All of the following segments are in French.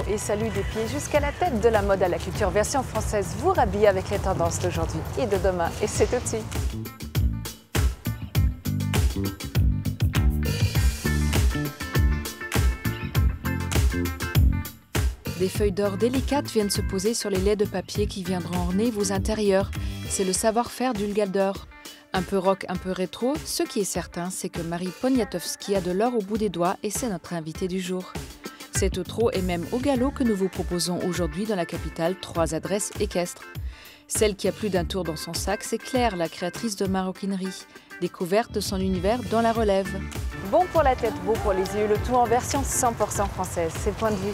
et salue des pieds jusqu'à la tête de la mode à la culture version française vous rhabille avec les tendances d'aujourd'hui et de demain. Et c'est tout de suite. Des feuilles d'or délicates viennent se poser sur les laies de papier qui viendront orner vos intérieurs. C'est le savoir-faire d'Ulgador. Un peu rock, un peu rétro, ce qui est certain, c'est que Marie Poniatowski a de l'or au bout des doigts et c'est notre invitée du jour. C'est au trot et même au galop que nous vous proposons aujourd'hui dans la capitale 3 adresses équestres. Celle qui a plus d'un tour dans son sac, c'est Claire, la créatrice de maroquinerie. Découverte de son univers dans la relève. Bon pour la tête, beau pour les yeux, le tout en version 100% française, c'est le point de vue.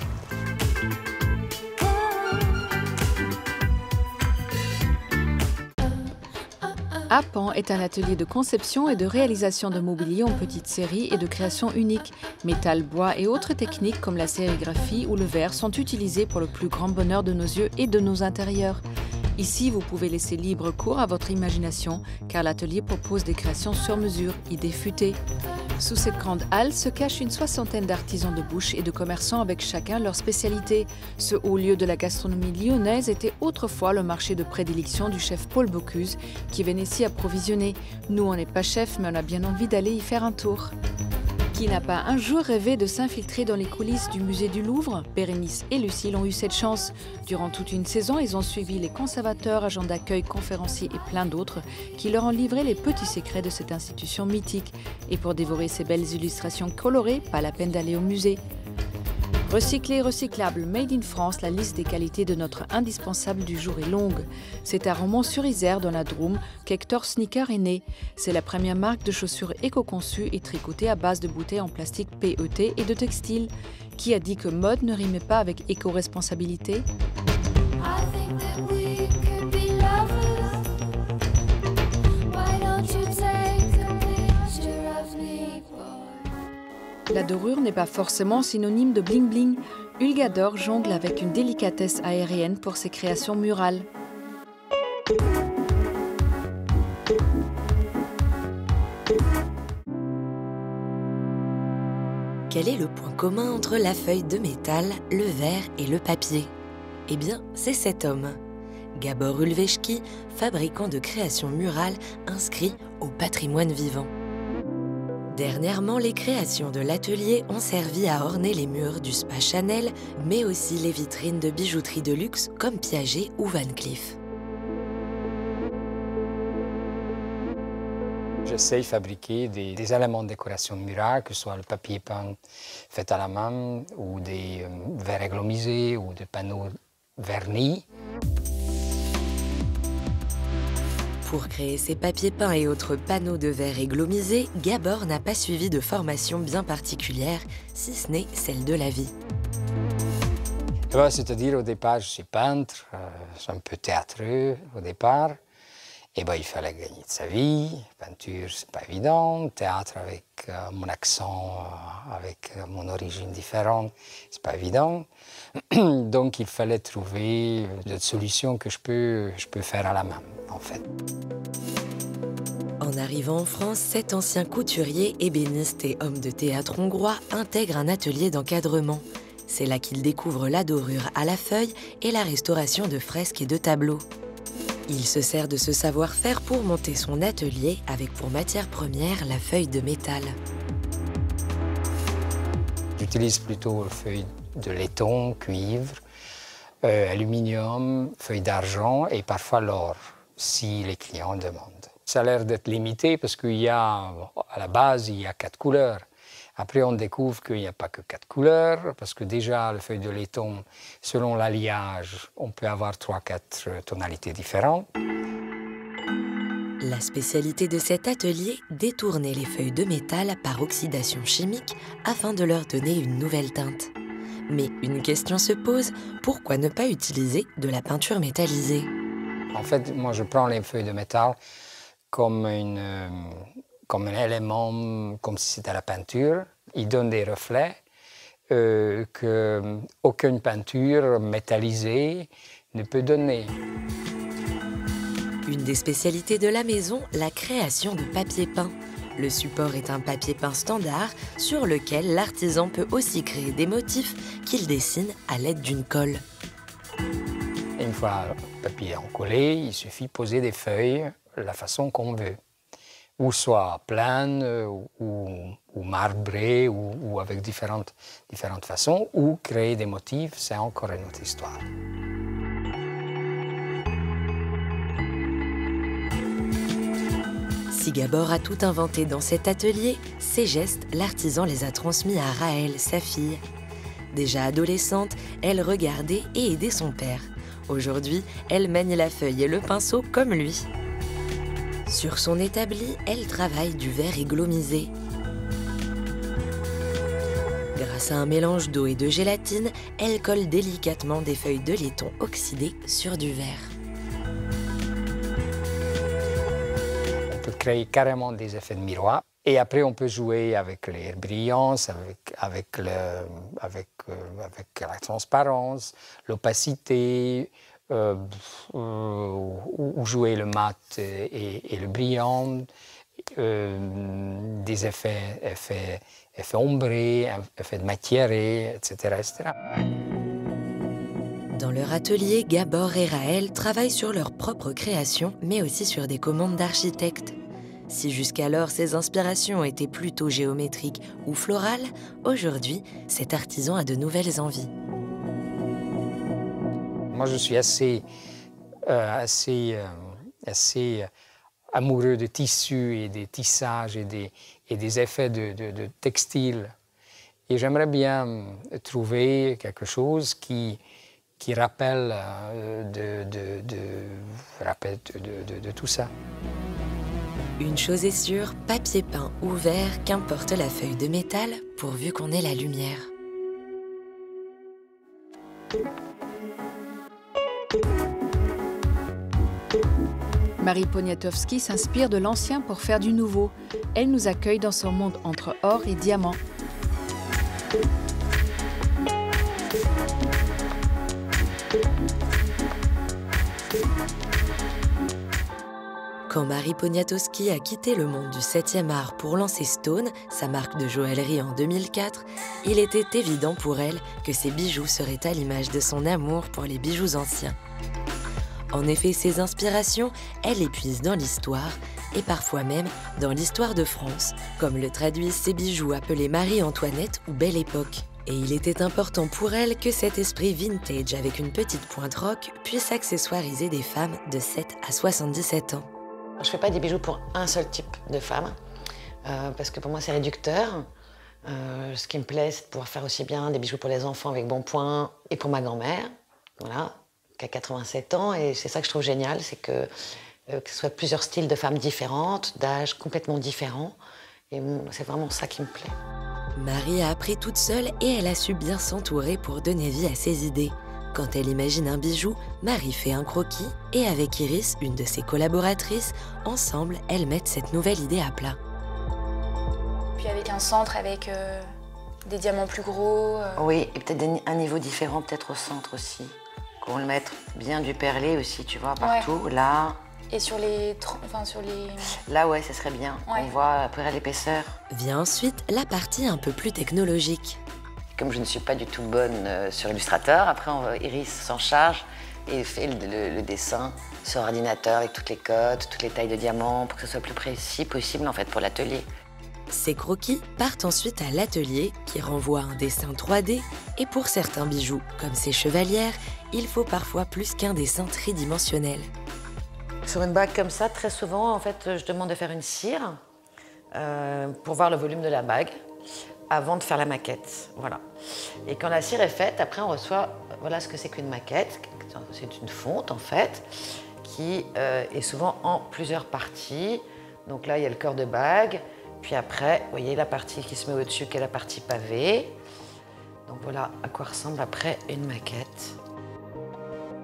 Appan est un atelier de conception et de réalisation de mobilier en petite série et de création unique. Métal, bois et autres techniques comme la sérigraphie ou le verre sont utilisées pour le plus grand bonheur de nos yeux et de nos intérieurs. Ici, vous pouvez laisser libre cours à votre imagination car l'atelier propose des créations sur mesure, idées futées. Sous cette grande halle se cache une soixantaine d'artisans de bouche et de commerçants avec chacun leur spécialité. Ce haut lieu de la gastronomie lyonnaise était autrefois le marché de prédilection du chef Paul Bocuse qui venait s'y approvisionner. Nous, on n'est pas chef, mais on a bien envie d'aller y faire un tour. Qui n'a pas un jour rêvé de s'infiltrer dans les coulisses du musée du Louvre? Bérénice et Lucille ont eu cette chance. Durant toute une saison, ils ont suivi les conservateurs, agents d'accueil, conférenciers et plein d'autres qui leur ont livré les petits secrets de cette institution mythique. Et pour dévorer ces belles illustrations colorées, pas la peine d'aller au musée. Recyclé, recyclable, made in France, la liste des qualités de notre indispensable du jour est longue. C'est à Romans-sur-Isère, dans la Drôme, qu'Hector Sneaker est né. C'est la première marque de chaussures éco-conçue et tricotée à base de bouteilles en plastique PET et de textile. Qui a dit que mode ne rimait pas avec éco-responsabilité? La dorure n'est pas forcément synonyme de bling-bling. Ulgador jongle avec une délicatesse aérienne pour ses créations murales. Quel est le point commun entre la feuille de métal, le verre et le papier? Eh bien, c'est cet homme. Gabor Ulveschki, fabricant de créations murales inscrit au patrimoine vivant. Dernièrement, les créations de l'atelier ont servi à orner les murs du Spa Chanel, mais aussi les vitrines de bijouterie de luxe comme Piaget ou Van Cleef. J'essaie de fabriquer des éléments de décoration murale, que ce soit le papier peint fait à la main, ou des verres églomisés, ou des panneaux vernis. Pour créer ces papiers peints et autres panneaux de verre églomisés, Gabor n'a pas suivi de formation bien particulière, si ce n'est celle de la vie. C'est-à-dire, au départ, je suis peintre, je suis un peu théâtreux au départ. Et il fallait gagner de sa vie. Peinture, c'est pas évident. Théâtre avec mon accent, avec mon origine différente, c'est pas évident. Donc il fallait trouver des solutions que je peux faire à la main, en fait. En arrivant en France, cet ancien couturier, ébéniste et homme de théâtre hongrois intègre un atelier d'encadrement. C'est là qu'il découvre la dorure à la feuille et la restauration de fresques et de tableaux. Il se sert de ce savoir-faire pour monter son atelier avec pour matière première la feuille de métal. J'utilise plutôt feuilles de laiton, cuivre, aluminium, feuilles d'argent et parfois l'or, si les clients demandent. Ça a l'air d'être limité parce à la base, il y a 4 couleurs. Après, on découvre qu'il n'y a pas que 4 couleurs, parce que déjà, le feuille de laiton, selon l'alliage, on peut avoir 3-4 tonalités différentes. La spécialité de cet atelier, détourner les feuilles de métal par oxydation chimique afin de leur donner une nouvelle teinte. Mais une question se pose, pourquoi ne pas utiliser de la peinture métallisée? En fait, moi, je prends les feuilles de métal comme un élément, comme si c'était la peinture. Il donne des reflets qu'aucune peinture métallisée ne peut donner. Une des spécialités de la maison, la création de papier peint. Le support est un papier peint standard sur lequel l'artisan peut aussi créer des motifs qu'il dessine à l'aide d'une colle. Et une fois le papier encollé, il suffit de poser des feuilles de la façon qu'on veut. Ou soit planes, ou marbrées, ou avec différentes façons, ou créer des motifs, c'est encore une autre histoire. Si Gabor a tout inventé dans cet atelier, ses gestes, l'artisan les a transmis à Raël, sa fille. Déjà adolescente, elle regardait et aidait son père. Aujourd'hui, elle manie la feuille et le pinceau comme lui. Sur son établi, elle travaille du verre églomisé. Grâce à un mélange d'eau et de gélatine, elle colle délicatement des feuilles de laiton oxydées sur du verre. On peut créer carrément des effets de miroir. Et après, on peut jouer avec les brillances, avec la transparence, l'opacité, ou jouer le mat et le brillant, des effets ombrés, effets de matière, etc., etc. Dans leur atelier, Gabor et Raël travaillent sur leur propre création, mais aussi sur des commandes d'architectes. Si jusqu'alors ces inspirations étaient plutôt géométriques ou florales, aujourd'hui, cet artisan a de nouvelles envies. Moi, je suis assez amoureux de tissus et des tissages et des effets de textile. Et j'aimerais bien trouver quelque chose qui rappelle de tout ça. Une chose est sûre, papier peint ou verre, qu'importe la feuille de métal, pourvu qu'on ait la lumière. Marie Poniatowski s'inspire de l'ancien pour faire du nouveau. Elle nous accueille dans son monde entre or et diamant. Quand Marie Poniatowski a quitté le monde du 7e art pour lancer Stone, sa marque de joaillerie en 2004, il était évident pour elle que ses bijoux seraient à l'image de son amour pour les bijoux anciens. En effet, ses inspirations, elle les puise dans l'histoire, et parfois même dans l'histoire de France, comme le traduisent ses bijoux appelés Marie-Antoinette ou Belle Époque. Et il était important pour elle que cet esprit vintage avec une petite pointe rock puisse accessoiriser des femmes de 7 à 77 ans. Je ne fais pas des bijoux pour un seul type de femme, parce que pour moi c'est réducteur. Ce qui me plaît, c'est de pouvoir faire aussi bien des bijoux pour les enfants avec bon point et pour ma grand-mère, voilà, qui a 87 ans. Et c'est ça que je trouve génial, c'est que ce soit plusieurs styles de femmes différentes, d'âges complètement différents. Et c'est vraiment ça qui me plaît. Marie a appris toute seule et elle a su bien s'entourer pour donner vie à ses idées. Quand elle imagine un bijou, Marie fait un croquis et avec Iris, une de ses collaboratrices, ensemble, elles mettent cette nouvelle idée à plat. Puis avec un centre, avec des diamants plus gros. Oui, et peut-être un niveau différent, peut-être au centre aussi. Qu'on le mette bien du perlé aussi, tu vois, partout. Ouais. Là. Et sur les... Là, ouais, ça serait bien. Ouais. On voit à peu près l'épaisseur. Vient ensuite la partie un peu plus technologique. Comme je ne suis pas du tout bonne sur Illustrator, après Iris s'en charge et fait le dessin sur ordinateur avec toutes les codes, toutes les tailles de diamants pour que ce soit le plus précis possible en fait pour l'atelier. Ces croquis partent ensuite à l'atelier qui renvoie à un dessin 3D et pour certains bijoux, comme ces chevalières, il faut parfois plus qu'un dessin tridimensionnel. Sur une bague comme ça, très souvent, en fait, je demande de faire une cire pour voir le volume de la bague avant de faire la maquette, voilà. Et quand la cire est faite, après on reçoit, voilà ce que c'est qu'une maquette. C'est une fonte en fait, qui est souvent en plusieurs parties. Donc là, il y a le cœur de bague, puis après, vous voyez la partie qui se met au-dessus, qui est la partie pavée. Donc voilà à quoi ressemble après une maquette.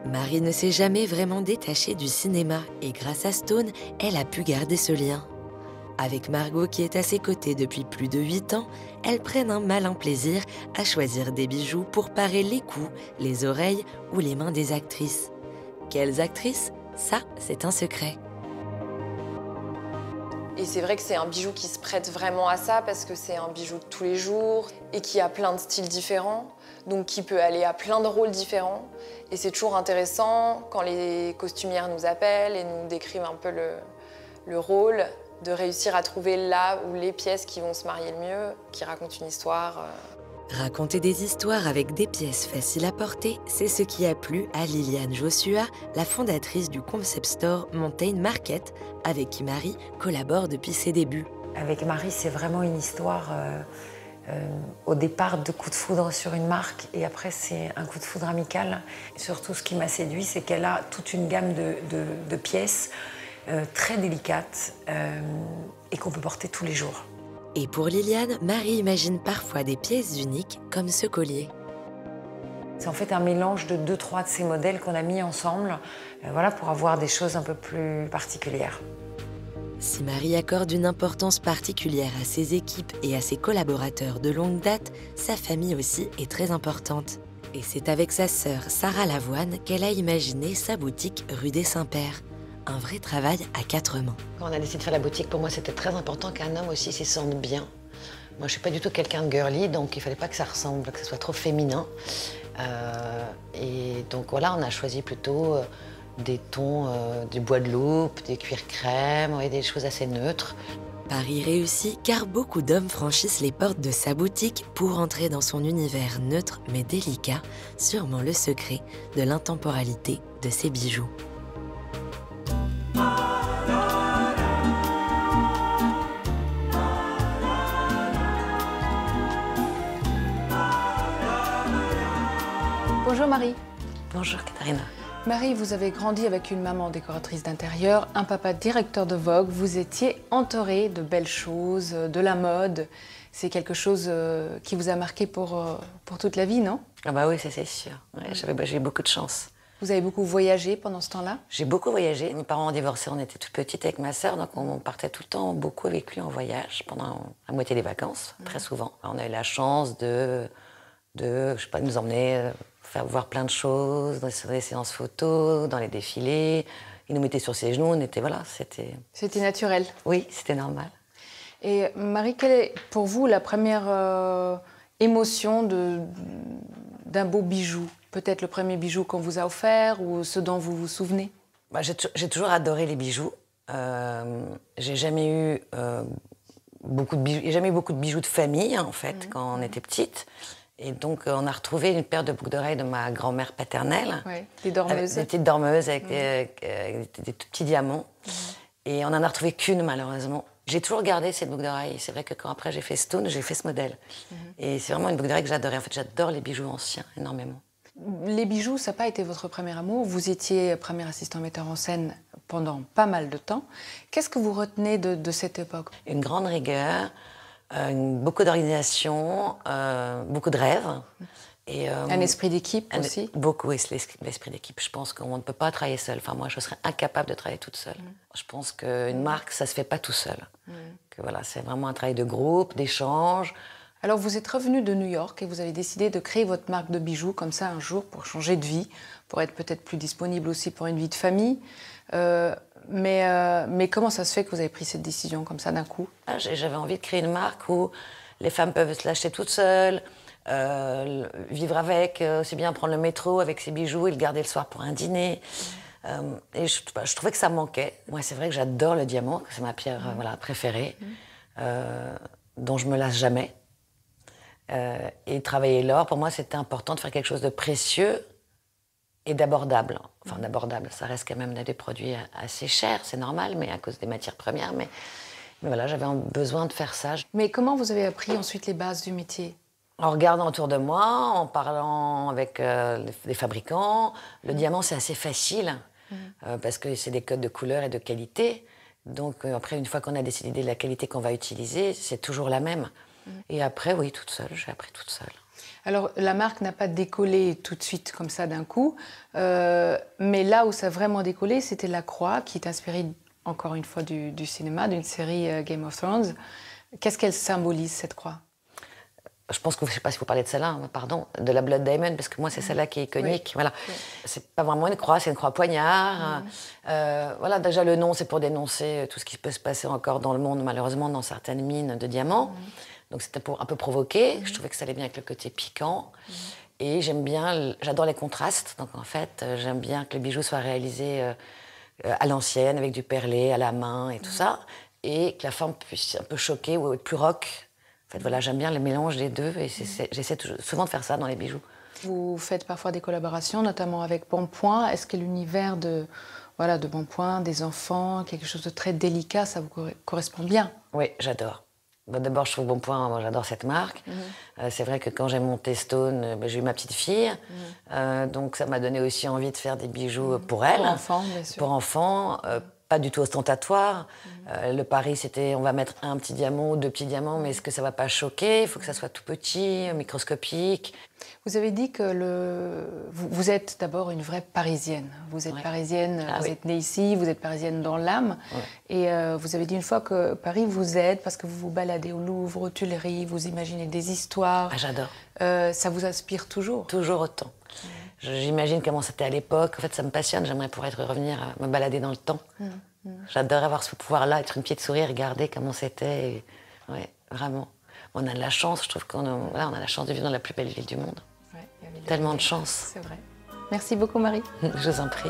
Marie ne s'est jamais vraiment détachée du cinéma et grâce à Stone, elle a pu garder ce lien. Avec Margot qui est à ses côtés depuis plus de 8 ans, elles prennent un malin plaisir à choisir des bijoux pour parer les cous, les oreilles ou les mains des actrices. Quelles actrices? Ça, c'est un secret. Et Et c'est vrai que c'est un bijou qui se prête vraiment à ça parce que c'est un bijou de tous les jours et qui a plein de styles différents, donc qui peut aller à plein de rôles différents. Et c'est toujours intéressant quand les costumières nous appellent et nous décrivent un peu le rôle, de réussir à trouver là où les pièces qui vont se marier le mieux, qui racontent une histoire. Raconter des histoires avec des pièces faciles à porter, c'est ce qui a plu à Liliane Joshua, la fondatrice du concept store Mountain Market, avec qui Marie collabore depuis ses débuts. Avec Marie, c'est vraiment une histoire, au départ, de coup de foudre sur une marque, et après, c'est un coup de foudre amical. Et surtout, ce qui m'a séduit, c'est qu'elle a toute une gamme de pièces très délicates et qu'on peut porter tous les jours. Et pour Liliane, Marie imagine parfois des pièces uniques comme ce collier. C'est en fait un mélange de 2-3 de ces modèles qu'on a mis ensemble voilà, pour avoir des choses un peu plus particulières. Si Marie accorde une importance particulière à ses équipes et à ses collaborateurs de longue date, sa famille aussi est très importante. Et c'est avec sa sœur Sarah Lavoine qu'elle a imaginé sa boutique rue des Saints-Pères. Un vrai travail à 4 mains. Quand on a décidé de faire la boutique, pour moi, c'était très important qu'un homme aussi s'y sente bien. Moi, je ne suis pas du tout quelqu'un de girly, donc il ne fallait pas que ça ressemble, que ce soit trop féminin. Et donc voilà, on a choisi plutôt des tons, du bois de loupe, des cuirs crème, des choses assez neutres. Paris réussit car beaucoup d'hommes franchissent les portes de sa boutique pour entrer dans son univers neutre mais délicat, sûrement le secret de l'intemporalité de ses bijoux. Bonjour Marie. Bonjour Katharina. Marie, vous avez grandi avec une maman décoratrice d'intérieur, un papa directeur de Vogue. Vous étiez entourée de belles choses, de la mode. C'est quelque chose qui vous a marqué pour toute la vie, non? Ah bah oui, ça c'est sûr. Ouais, j'ai eu beaucoup de chance. Vous avez beaucoup voyagé pendant ce temps-là? J'ai beaucoup voyagé. Mes parents ont divorcé, on était toute petite avec ma sœur, donc on partait tout le temps beaucoup avec lui en voyage pendant la moitié des vacances, très souvent. On a eu la chance de je sais pas, nous emmener, faire voir plein de choses, dans les séances photos, dans les défilés. Il nous mettait sur ses genoux, on était, voilà, c'était... C'était naturel? Oui, c'était normal. Et Marie, quelle est pour vous la première émotion d'un beau bijou? Peut-être le premier bijou qu'on vous a offert ou ce dont vous vous souvenez? Bah, j'ai toujours adoré les bijoux. J'ai jamais eu beaucoup de bijoux de famille, en fait, quand on était petite. Et donc, on a retrouvé une paire de boucles d'oreilles de ma grand-mère paternelle. Ouais, des dormeuses. Des petites dormeuses avec des tout petits diamants. Et on n'en a retrouvé qu'une, malheureusement. J'ai toujours gardé cette boucle d'oreille. C'est vrai que quand après j'ai fait Stone, j'ai fait ce modèle. Et c'est vraiment une boucle d'oreille que j'adorais. En fait, j'adore les bijoux anciens, énormément. Les bijoux, ça n'a pas été votre premier amour. Vous étiez premier assistant metteur en scène pendant pas mal de temps. Qu'est-ce que vous retenez de cette époque? Une grande rigueur, beaucoup d'organisation, beaucoup de rêves. Et, un esprit d'équipe aussi? Beaucoup, oui, l'esprit d'équipe. Je pense qu'on ne peut pas travailler seul. Enfin, moi, je serais incapable de travailler toute seule. Je pense qu'une marque, ça ne se fait pas tout seul. Que, voilà, c'est vraiment un travail de groupe, d'échange. Alors, vous êtes revenu de New York et vous avez décidé de créer votre marque de bijoux comme ça un jour pour changer de vie, pour être peut-être plus disponible aussi pour une vie de famille. Mais comment ça se fait que vous avez pris cette décision comme ça d'un coup? J'avais envie de créer une marque où les femmes peuvent se l'acheter toutes seules, vivre avec, aussi bien prendre le métro avec ses bijoux et le garder le soir pour un dîner. Et je trouvais que ça manquait. Moi, c'est vrai que j'adore le diamant, c'est ma pierre voilà, préférée, dont je me lasse jamais. Et travailler l'or, pour moi, c'était important de faire quelque chose de précieux et d'abordable. Enfin, d'abordable, ça reste quand même des produits assez chers, c'est normal, mais à cause des matières premières. Mais voilà, j'avais besoin de faire ça. Mais comment vous avez appris ensuite les bases du métier? En regardant autour de moi, en parlant avec les fabricants. Le diamant, c'est assez facile, parce que c'est des codes de couleur et de qualité. Donc après, une fois qu'on a décidé de la qualité qu'on va utiliser, c'est toujours la même. Et après, oui, toute seule, j'ai appris toute seule. Alors, la marque n'a pas décollé tout de suite, comme ça, d'un coup. Mais là où ça a vraiment décollé, c'était la croix, qui est inspirée, encore une fois, du cinéma, d'une série Game of Thrones. Qu'est-ce qu'elle symbolise, cette croix? Je pense que je ne sais pas si vous parlez de celle-là, pardon, de la Blood Diamond, parce que moi, c'est celle-là qui est iconique. Oui. Voilà. Oui. C'est pas vraiment une croix, c'est une croix poignard. Voilà, déjà, le nom, c'est pour dénoncer tout ce qui peut se passer encore dans le monde, malheureusement, dans certaines mines de diamants. Donc, c'était pour un peu provoquer. Je trouvais que ça allait bien avec le côté piquant. Et j'adore les contrastes. Donc, en fait, j'aime bien que les bijoux soient réalisés à l'ancienne, avec du perlé, à la main et tout ça. Et que la forme puisse un peu choquer ou être plus rock. En fait, voilà, j'aime bien le mélange des deux et j'essaie souvent de faire ça dans les bijoux. Vous faites parfois des collaborations, notamment avec Bonpoint. Est-ce que l'univers de Bonpoint, des enfants, quelque chose de très délicat, ça vous correspond bien? Oui, j'adore. D'abord, je trouve Bonpoint, moi j'adore cette marque. C'est vrai que quand j'ai monté Stone, j'ai eu ma petite fille. Donc ça m'a donné aussi envie de faire des bijoux pour elle. Pour enfants, bien sûr. Pour enfants. Pas du tout ostentatoire. Le pari, c'était on va mettre un petit diamant ou deux petits diamants, mais est-ce que ça va pas choquer? Il faut que ça soit tout petit, microscopique. Vous avez dit que vous êtes d'abord une vraie Parisienne. Vous êtes parisienne, vous êtes née ici, vous êtes parisienne dans l'âme. Et vous avez dit une fois que Paris vous aide parce que vous vous baladez au Louvre, aux Tuileries, vous imaginez des histoires. Ah, j'adore. Ça vous inspire toujours? Toujours autant. J'imagine comment c'était à l'époque. En fait, ça me passionne. J'aimerais pouvoir revenir me balader dans le temps. J'adore avoir ce pouvoir-là, être une petite souris, regarder comment c'était. Ouais, vraiment. On a de la chance. Je trouve qu'on a la chance de vivre dans la plus belle ville du monde. Ouais, tellement de chance. C'est vrai. Merci beaucoup, Marie. Je vous en prie.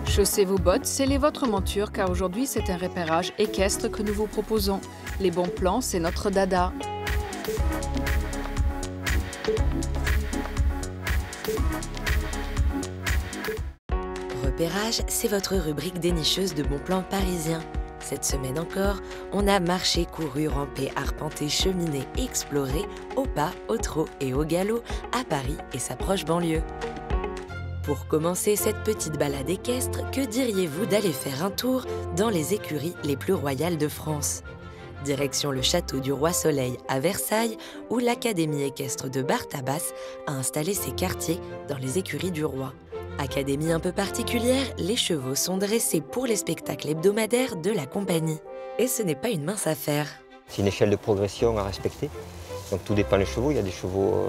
Chaussez vos bottes, scellez votre monture car aujourd'hui c'est un repérage équestre que nous vous proposons. Les bons plans, c'est notre dada. Repérage, c'est votre rubrique dénicheuse de bons plans parisiens. Cette semaine encore, on a marché, couru, rampé, arpenté, cheminé, exploré, au pas, au trot et au galop, à Paris et sa proche banlieue. Pour commencer cette petite balade équestre, que diriez-vous d'aller faire un tour dans les écuries les plus royales de France? Direction le château du Roi Soleil à Versailles, où l'Académie équestre de Barthabas a installé ses quartiers dans les écuries du roi. Académie un peu particulière, les chevaux sont dressés pour les spectacles hebdomadaires de la compagnie. Et ce n'est pas une mince affaire. C'est une échelle de progression à respecter. Donc tout dépend des chevaux. Il y a des chevaux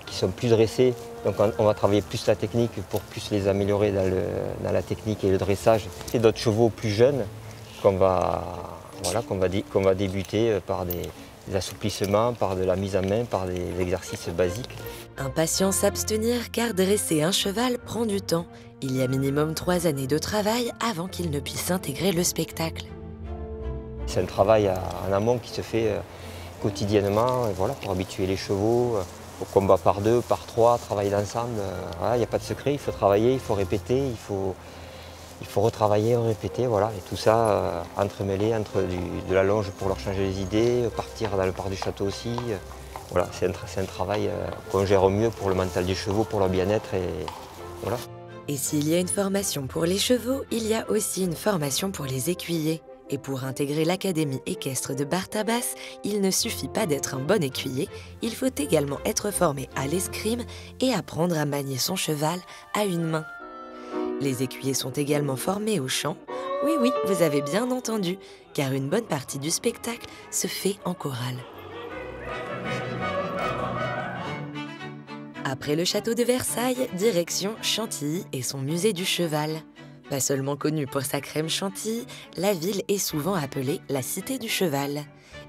qui sont plus dressés. Donc on va travailler plus la technique pour plus les améliorer dans la technique et le dressage. Et d'autres chevaux plus jeunes qu'on va débuter par des assouplissements, par de la mise en main, par des exercices basiques. Impatience s'abstenir car dresser un cheval prend du temps. Il y a minimum 3 années de travail avant qu'il ne puisse intégrer le spectacle. C'est un travail en amont qui se fait quotidiennement pour habituer les chevaux au combat par 2, par 3, travailler ensemble. Il n'y a pas de secret, il faut travailler, il faut répéter, il faut retravailler, répéter, et tout ça entremêlé entre de la longe pour leur changer les idées, partir dans le parc du château aussi. C'est un travail qu'on gère au mieux pour le mental des chevaux, pour leur bien-être Et s'il y a une formation pour les chevaux, il y a aussi une formation pour les écuyers. Et pour intégrer l'Académie équestre de Barthabas, il ne suffit pas d'être un bon écuyer, il faut également être formé à l'escrime et apprendre à manier son cheval à une main. Les écuyers sont également formés au chant. Oui, vous avez bien entendu, car une bonne partie du spectacle se fait en chorale. Après le château de Versailles, direction Chantilly et son musée du cheval. Pas seulement connue pour sa crème chantilly, la ville est souvent appelée la Cité du Cheval.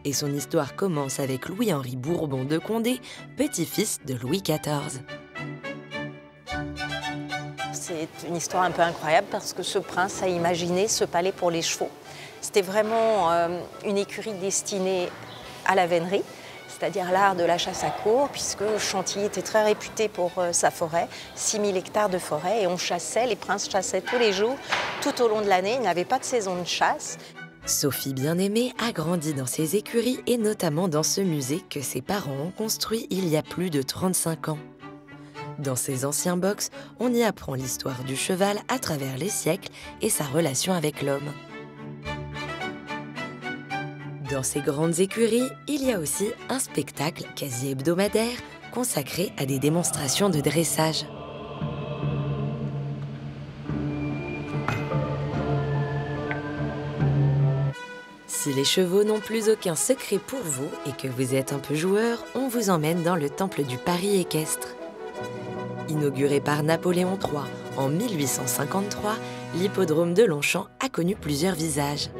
Et son histoire commence avec Louis-Henri Bourbon de Condé, petit-fils de Louis XIV. C'est une histoire un peu incroyable parce que ce prince a imaginé ce palais pour les chevaux. C'était vraiment une écurie destinée à la vénerie, c'est-à-dire l'art de la chasse à courre, puisque Chantilly était très réputé pour sa forêt, 6000 hectares de forêt, et on chassait, les princes chassaient tous les jours, tout au long de l'année, il n'y avait pas de saison de chasse. Sophie Bien-Aimée a grandi dans ces écuries et notamment dans ce musée que ses parents ont construit il y a plus de 35 ans. Dans ces anciens box, on y apprend l'histoire du cheval à travers les siècles et sa relation avec l'homme. Dans ces grandes écuries, il y a aussi un spectacle quasi hebdomadaire consacré à des démonstrations de dressage. Si les chevaux n'ont plus aucun secret pour vous et que vous êtes un peu joueur, on vous emmène dans le temple du Paris équestre. Inauguré par Napoléon III en 1853, l'hippodrome de Longchamp a connu plusieurs visages.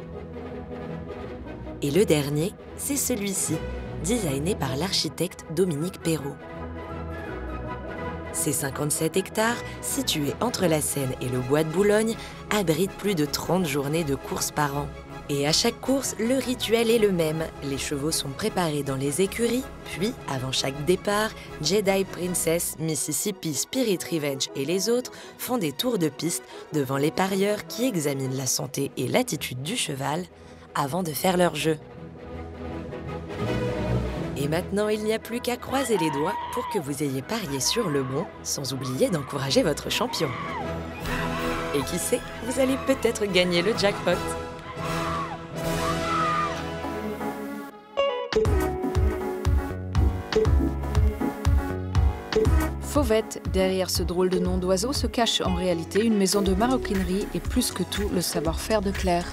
Et le dernier, c'est celui-ci, designé par l'architecte Dominique Perrault. Ces 57 hectares, situés entre la Seine et le bois de Boulogne, abritent plus de 30 journées de courses par an. Et à chaque course, le rituel est le même. Les chevaux sont préparés dans les écuries, puis, avant chaque départ, Jedi Princess, Mississippi, Spirit Revenge et les autres font des tours de piste devant les parieurs qui examinent la santé et l'attitude du cheval avant de faire leur jeu. Et maintenant, il n'y a plus qu'à croiser les doigts pour que vous ayez parié sur le bon, sans oublier d'encourager votre champion. Et qui sait, vous allez peut-être gagner le jackpot. Fauvette, derrière ce drôle de nom d'oiseau se cache en réalité une maison de maroquinerie et plus que tout le savoir-faire de Claire.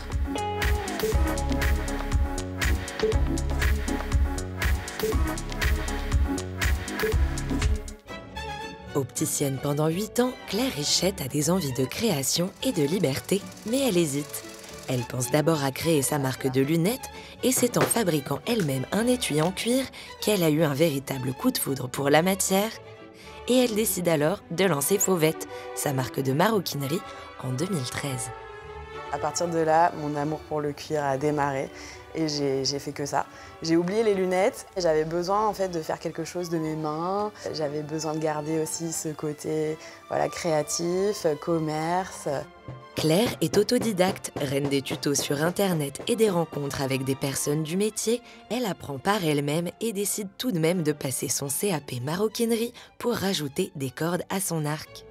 Opticienne pendant 8 ans, Claire Richette a des envies de création et de liberté, mais elle hésite. Elle pense d'abord à créer sa marque de lunettes et c'est en fabriquant elle-même un étui en cuir qu'elle a eu un véritable coup de foudre pour la matière. Et elle décide alors de lancer Fauvette, sa marque de maroquinerie, en 2013. À partir de là, mon amour pour le cuir a démarré et j'ai fait que ça. J'ai oublié les lunettes, j'avais besoin en fait de faire quelque chose de mes mains. J'avais besoin de garder aussi ce côté créatif, commerce. Claire est autodidacte, reine des tutos sur Internet et des rencontres avec des personnes du métier. Elle apprend par elle-même et décide tout de même de passer son CAP maroquinerie pour rajouter des cordes à son arc.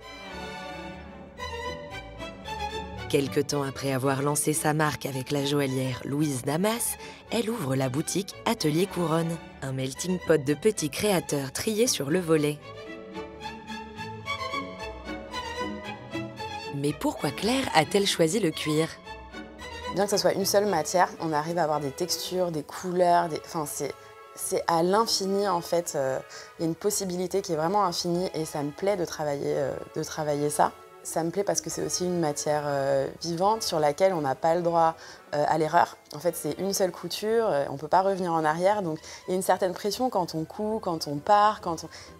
Quelque temps après avoir lancé sa marque avec la joaillière Louise Damas, elle ouvre la boutique Atelier Couronne, un melting pot de petits créateurs triés sur le volet. Mais pourquoi Claire a-t-elle choisi le cuir? Bien que ce soit une seule matière, on arrive à avoir des textures, des couleurs, c'est à l'infini en fait. Il y a une possibilité qui est vraiment infinie et ça me plaît de travailler ça. Ça me plaît parce que c'est aussi une matière vivante sur laquelle on n'a pas le droit à l'erreur. En fait, c'est une seule couture, on ne peut pas revenir en arrière. Donc, il y a une certaine pression quand on coud, quand on part,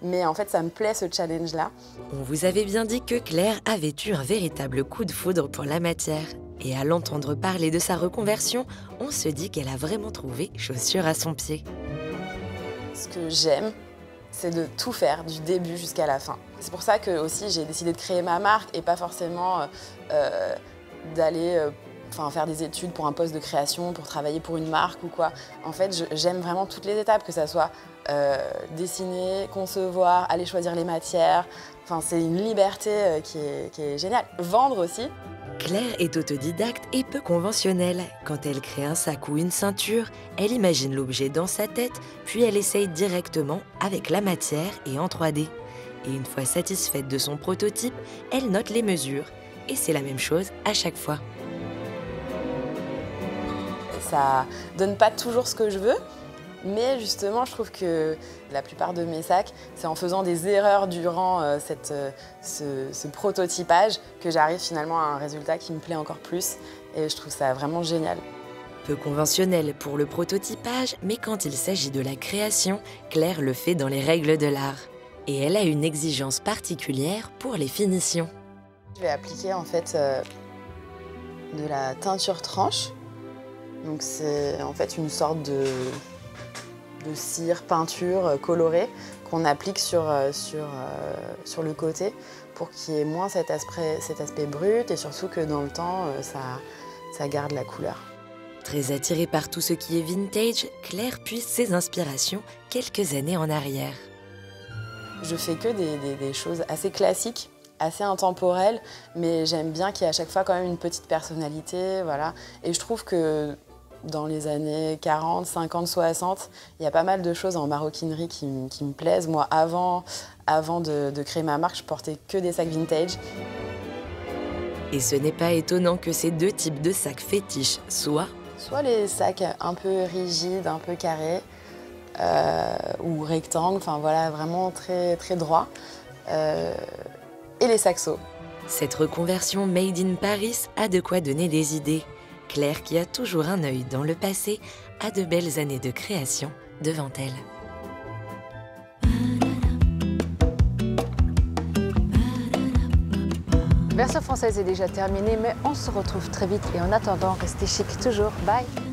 mais en fait, ça me plaît ce challenge-là. On vous avait bien dit que Claire avait eu un véritable coup de foudre pour la matière. Et à l'entendre parler de sa reconversion, on se dit qu'elle a vraiment trouvé chaussure à son pied. Ce que j'aime, c'est de tout faire du début jusqu'à la fin. C'est pour ça que aussi j'ai décidé de créer ma marque et pas forcément d'aller faire des études pour un poste de création, pour travailler pour une marque ou quoi. En fait, j'aime vraiment toutes les étapes, que ça soit dessiner, concevoir, aller choisir les matières. C'est une liberté qui est géniale. Vendre aussi. Claire est autodidacte et peu conventionnelle. Quand elle crée un sac ou une ceinture, elle imagine l'objet dans sa tête, puis elle essaye directement avec la matière et en 3D. Et une fois satisfaite de son prototype, elle note les mesures. Et c'est la même chose à chaque fois. Ça donne pas toujours ce que je veux, mais justement, je trouve que la plupart de mes sacs, c'est en faisant des erreurs durant ce prototypage que j'arrive finalement à un résultat qui me plaît encore plus. Et je trouve ça vraiment génial. Peu conventionnel pour le prototypage, mais quand il s'agit de la création, Claire le fait dans les règles de l'art. Et elle a une exigence particulière pour les finitions. Je vais appliquer en fait de la teinture tranche. Donc c'est en fait une sorte de cire, peinture colorée qu'on applique sur le côté pour qu'il y ait moins cet aspect brut et surtout que dans le temps, ça garde la couleur. Très attirée par tout ce qui est vintage, Claire puise ses inspirations quelques années en arrière. Je fais que des choses assez classiques, assez intemporelles, mais j'aime bien qu'il y ait à chaque fois quand même une petite personnalité, voilà. Et je trouve que dans les années 40, 50, 60, il y a pas mal de choses en maroquinerie qui me plaisent. Moi, avant de créer ma marque, je portais que des sacs vintage. Et ce n'est pas étonnant que ces deux types de sacs fétiches soient, Soit les sacs un peu rigides, un peu carrés, ou rectangles, enfin voilà, vraiment très, très droits, et les saxos. Cette reconversion made in Paris a de quoi donner des idées. Claire, qui a toujours un œil dans le passé, a de belles années de création devant elle. Version française est déjà terminée, mais on se retrouve très vite et en attendant, restez chic toujours. Bye!